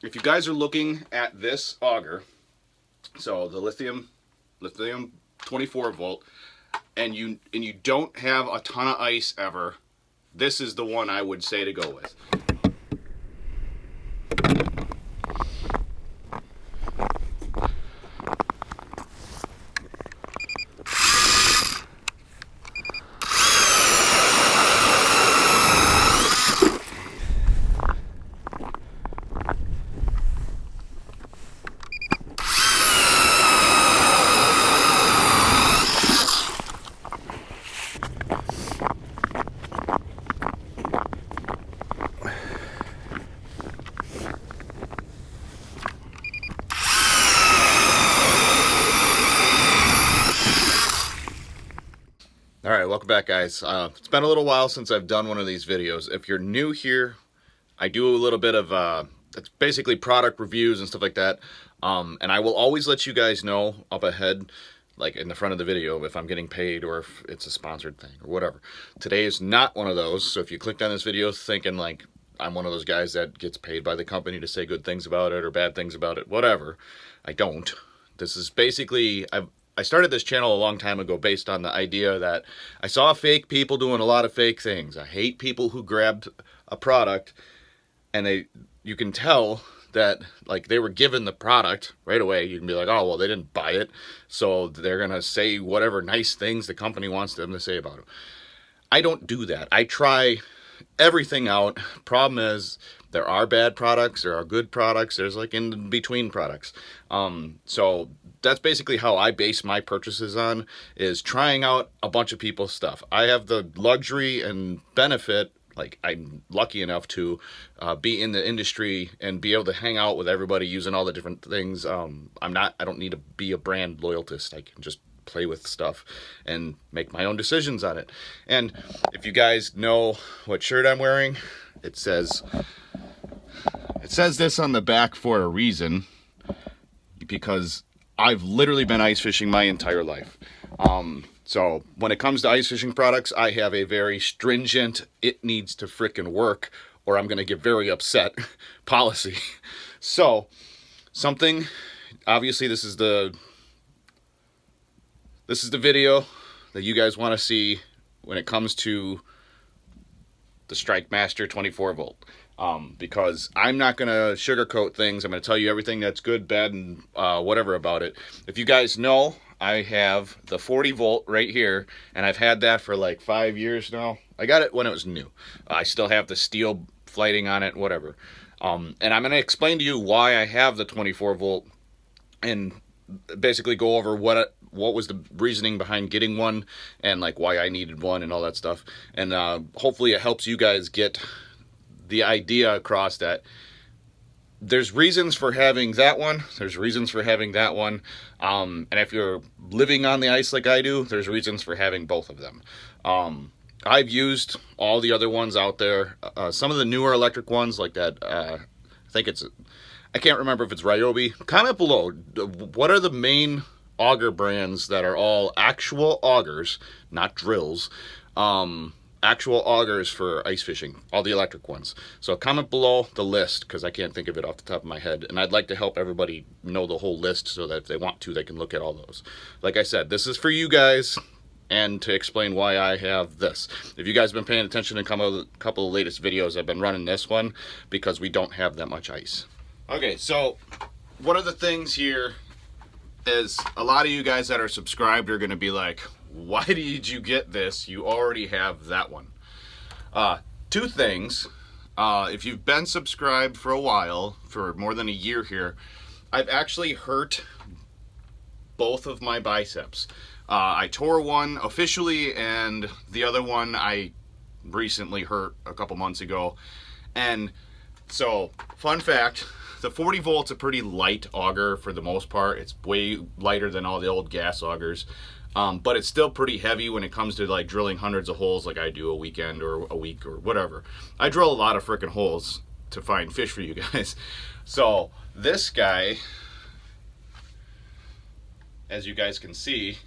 if you guys are looking at this auger, so the lithium 24 volt, and you don't have a ton of ice ever, this is the one I would say to go with. Alright, welcome back, guys. It's been a little while since I've done one of these videos. If you're new here, I do a little bit of, it's basically product reviews and stuff like that. And I will always let you guys know up ahead, like in the front of the video, if I'm getting paid or if it's a sponsored thing or whatever. Today is not one of those, so if you clicked on this video thinking like I'm one of those guys that gets paid by the company to say good things about it or bad things about it, whatever, I don't. This is basically, I started this channel a long time ago based on the idea that I saw fake people doing a lot of fake things. I hate people who grabbed a product and you can tell that like they were given the product right away. You can be like, oh, well, they didn't buy it, so they're going to say whatever nice things the company wants them to say about it. I don't do that. I try everything out. Problem is, there are bad products, there are good products, there's like in between products. So that's basically how I base my purchases on, is trying out a bunch of people's stuff. I have the luxury and benefit, like I'm lucky enough to be in the industry and be able to hang out with everybody using all the different things. I don't need to be a brand loyalist. I can just play with stuff and make my own decisions on it. And if you guys know what shirt I'm wearing, it says this on the back for a reason, because I've literally been ice fishing my entire life. So when it comes to ice fishing products, I have a very stringent, it needs to frickin' work or I'm gonna get very upset policy. So something, obviously this is the video that you guys want to see when it comes to the Strikemaster 24 volt. Because I'm not going to sugarcoat things. I'm going to tell you everything that's good, bad, and whatever about it. If you guys know, I have the 40 volt right here, and I've had that for like 5 years now. I got it when it was new. I still have the steel flighting on it, whatever. And I'm going to explain to you why I have the 24 volt and basically go over what was the reasoning behind getting one and like why I needed one and all that stuff. And hopefully it helps you guys get the idea across that there's reasons for having that one, there's reasons for having that one, and if you're living on the ice like I do, there's reasons for having both of them. I've used all the other ones out there, some of the newer electric ones like that. I can't remember if it's Ryobi. Comment below, what are the main auger brands that are all actual augers, not drills, actual augers for ice fishing, all the electric ones. So comment below the list, because I can't think of it off the top of my head, and I'd like to help everybody know the whole list so that if they want to, they can look at all those. Like I said, this is for you guys and to explain why I have this. If you guys have been paying attention to a couple of latest videos, I've been running this one because we don't have that much ice. Okay, so one of the things here is a lot of you guys that are subscribed are going to be like, why did you get this? You already have that one. Two things. If you've been subscribed for a while, for more than a year here, I've actually hurt both of my biceps. I tore one officially, and the other one I recently hurt a couple months ago. And so, fun fact, the 40 volt's a pretty light auger for the most part. It's way lighter than all the old gas augers. But it's still pretty heavy when it comes to like drilling hundreds of holes like I do a weekend or a week or whatever. I drill a lot of freaking holes to find fish for you guys. So this guy, as you guys can see,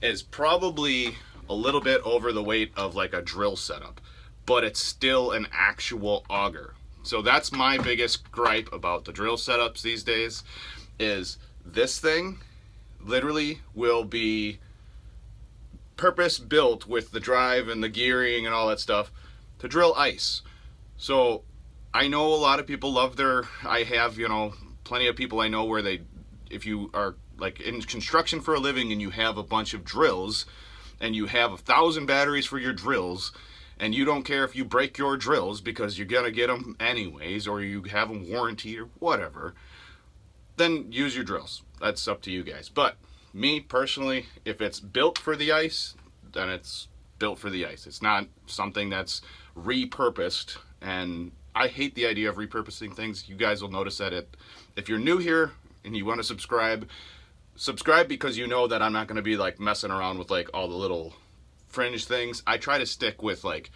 is probably a little bit over the weight of like a drill setup, but it's still an actual auger. So that's my biggest gripe about the drill setups these days, is this thing literally will be purpose built with the drive and the gearing and all that stuff to drill ice. So I know a lot of people love I have, you know, plenty of people I know where if you are like in construction for a living and you have a bunch of drills and you have 1,000 batteries for your drills, and you don't care if you break your drills because you're gonna get them anyways, or you have them warranty or whatever, then use your drills. That's up to you guys. But me personally, if it's built for the ice, then it's built for the ice. It's not something that's repurposed, and I hate the idea of repurposing things. You guys will notice that if you're new here and you want to subscribe because you know that I'm not going to be like messing around with like all the little fringe things. I try to stick with like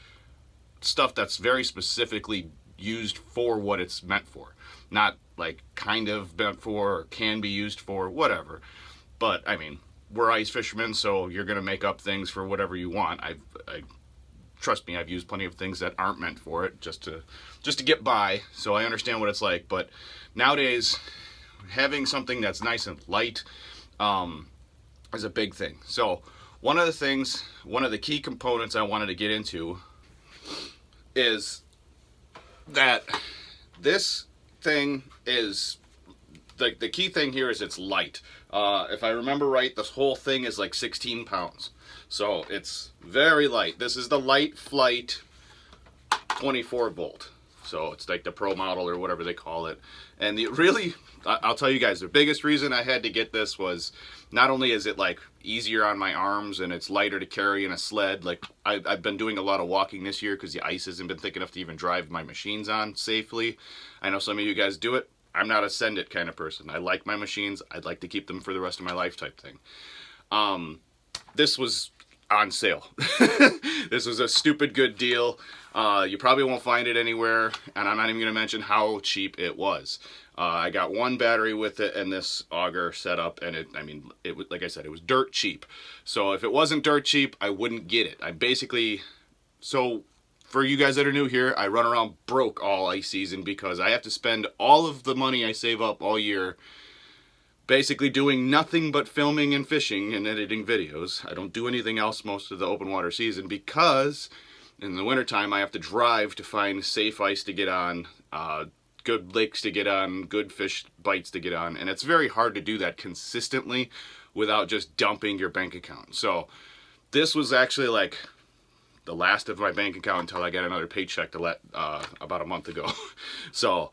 stuff that's very specifically used for what it's meant for, not like kind of meant for or can be used for, whatever. But I mean, we're ice fishermen, so you're gonna make up things for whatever you want. I trust me, I've used plenty of things that aren't meant for it just to get by, so I understand what it's like. But nowadays, having something that's nice and light is a big thing. So one of the key components I wanted to get into is that this thing is, the key thing here is it's light. If I remember right, this whole thing is like 16 pounds. So it's very light. This is the Lite Flite 24 volt. So it's like the pro model or whatever they call it. And I'll tell you guys, the biggest reason I had to get this was not only is it like easier on my arms and it's lighter to carry in a sled. Like I've been doing a lot of walking this year because the ice hasn't been thick enough to even drive my machines on safely. I know some of you guys do it. I'm not a send it kind of person. I like my machines. I'd like to keep them for the rest of my life type thing. This was on sale. This was a stupid good deal. You probably won't find it anywhere, and I'm not even going to mention how cheap it was. I got one battery with it and this auger set up, and it was, like I said, it was dirt cheap. So if it wasn't dirt cheap, I wouldn't get it. So for you guys that are new here, I run around broke all ice season because I have to spend all of the money I save up all year basically doing nothing but filming and fishing and editing videos. I don't do anything else most of the open water season because in the wintertime I have to drive to find safe ice to get on, good lakes to get on, good fish bites to get on, and it's very hard to do that consistently without just dumping your bank account. So this was actually like the last of my bank account until I got another paycheck about a month ago. So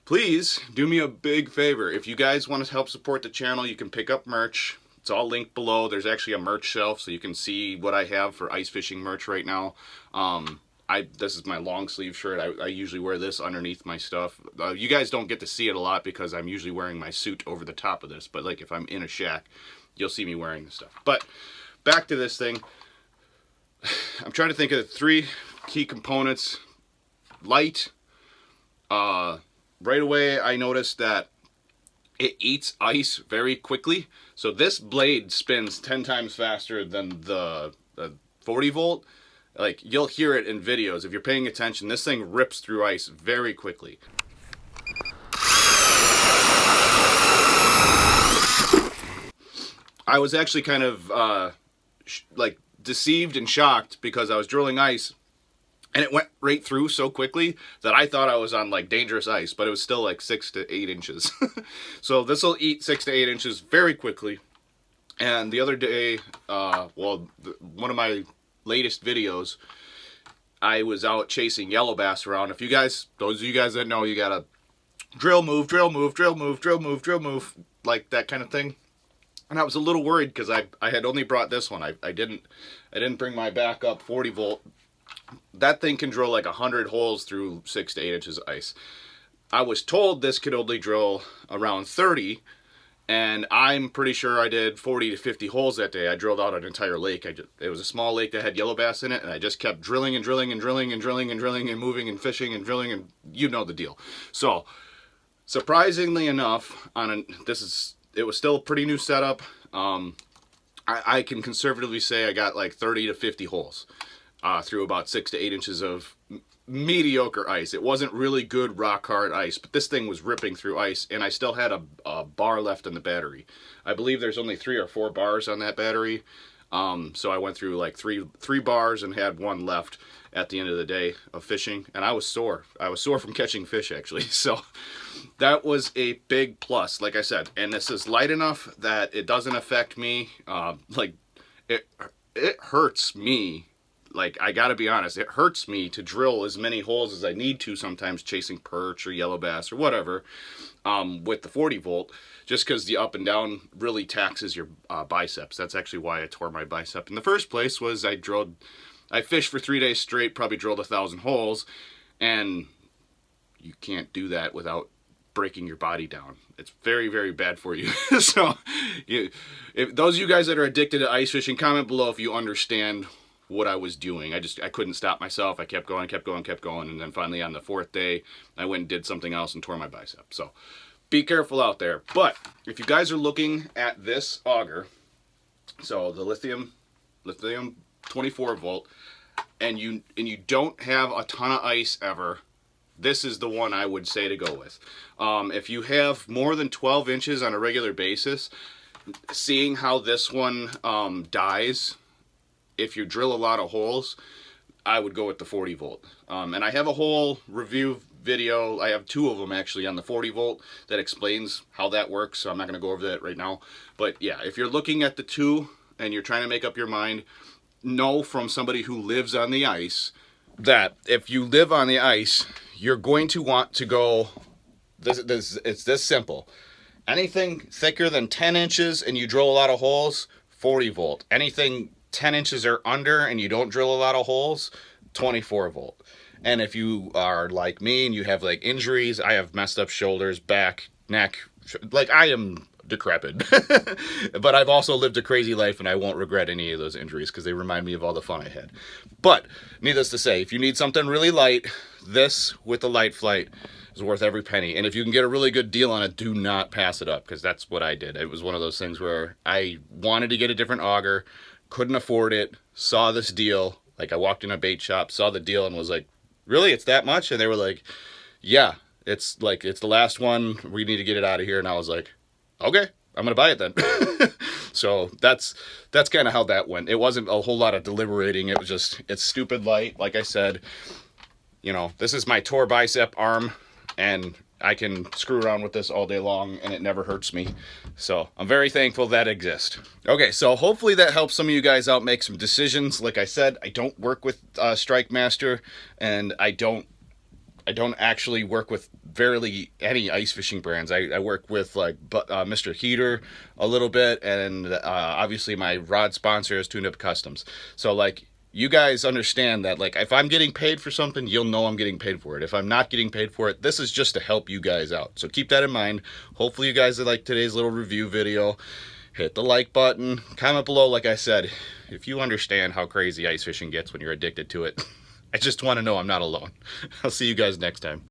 please do me a big favor. If you guys want to help support the channel, you can pick up merch. It's all linked below. There's actually a merch shelf so you can see what I have for ice fishing merch right now. This is my long sleeve shirt. I usually wear this underneath my stuff. You guys don't get to see it a lot because I'm usually wearing my suit over the top of this, but like if I'm in a shack, you'll see me wearing this stuff. But back to this thing. I'm trying to think of the three key components. Light. Right away I noticed that it eats ice very quickly. So this blade spins 10 times faster than the 40 volt. Like, you'll hear it in videos. If you're paying attention, this thing rips through ice very quickly. I was actually kind of like deceived and shocked because I was drilling ice and it went right through so quickly that I thought I was on like dangerous ice, but it was still like 6 to 8 inches. So this will eat 6 to 8 inches very quickly. And the other day, one of my latest videos, I was out chasing yellow bass around. If you guys, those of you guys that know, you gotta drill, move, drill, move, drill, move, drill, move, drill, move, like that kind of thing. And I was a little worried because I had only brought this one. I didn't bring my backup 40 volt. That thing can drill like 100 holes through 6 to 8 inches of ice. I was told this could only drill around 30, and I'm pretty sure I did 40 to 50 holes that day. I drilled out an entire lake. It was a small lake that had yellow bass in it, and I just kept drilling and drilling and drilling and drilling and drilling and moving and fishing and drilling, and you know the deal. So surprisingly enough, it was still a pretty new setup. I can conservatively say I got like 30 to 50 holes through about 6 to 8 inches of mediocre ice. It wasn't really good rock hard ice, but this thing was ripping through ice, and I still had a bar left in the battery. I believe there's only 3 or 4 bars on that battery. So I went through like three bars and had 1 left at the end of the day of fishing, and I was sore. I was sore from catching fish, actually. So that was a big plus, like I said. And this is light enough that it doesn't affect me. Like it hurts me. Like, I gotta be honest, it hurts me to drill as many holes as I need to sometimes, chasing perch or yellow bass or whatever, with the 40 volt, just because the up and down really taxes your biceps. That's actually why I tore my bicep in the first place. Was I fished for 3 days straight, probably drilled 1,000 holes, and you can't do that without breaking your body down. It's very, very bad for you. So if those of you guys that are addicted to ice fishing, comment below if you understand what I was doing. I couldn't stop myself. I kept going, and then finally on the 4th day, I went and did something else and tore my bicep. So be careful out there. But if you guys are looking at this auger, so the Lithium 24 volt, and you don't have a ton of ice ever, this is the one I would say to go with. If you have more than 12 inches on a regular basis, seeing how this one dies if you drill a lot of holes, I would go with the 40 volt. And I have a whole review video. I have 2 of them actually on the 40 volt that explains how that works, so I'm not going to go over that right now. But yeah, if you're looking at the 2 and you're trying to make up your mind, know from somebody who lives on the ice that if you live on the ice, you're going to want to go, it's this simple. Anything thicker than 10 inches and you drill a lot of holes, 40 volt. Anything 10 inches or under and you don't drill a lot of holes, 24 volt. And if you are like me and you have like injuries, I have messed up shoulders, back, neck, like I am decrepit. But I've also lived a crazy life, and I won't regret any of those injuries because they remind me of all the fun I had. But needless to say, if you need something really light, this with the Lite Flite is worth every penny. And if you can get a really good deal on it, do not pass it up, because that's what I did. It was one of those things where I wanted to get a different auger, couldn't afford it, saw this deal. Like, I walked in a bait shop, saw the deal, and was like, really, it's that much? And they were like, yeah, it's the last one, we need to get it out of here. And I was like, okay, I'm gonna buy it then. So that's kind of how that went. It wasn't a whole lot of deliberating. It was just, it's stupid light. Like I said, you know, this is my tore bicep arm, and I can screw around with this all day long and it never hurts me. So I'm very thankful that exists. Okay, so hopefully that helps some of you guys out make some decisions. Like I said, I don't work with Strikemaster, and I don't actually work with barely any ice fishing brands. I work with like Mr. Heater a little bit, and obviously my rod sponsor is Tuned Up Customs. So like, you guys understand that, like, if I'm getting paid for something, you'll know I'm getting paid for it. If I'm not getting paid for it, this is just to help you guys out. So keep that in mind. Hopefully you guys like today's little review video. Hit the like button. Comment below, like I said, if you understand how crazy ice fishing gets when you're addicted to it. I just want to know I'm not alone. I'll see you guys next time.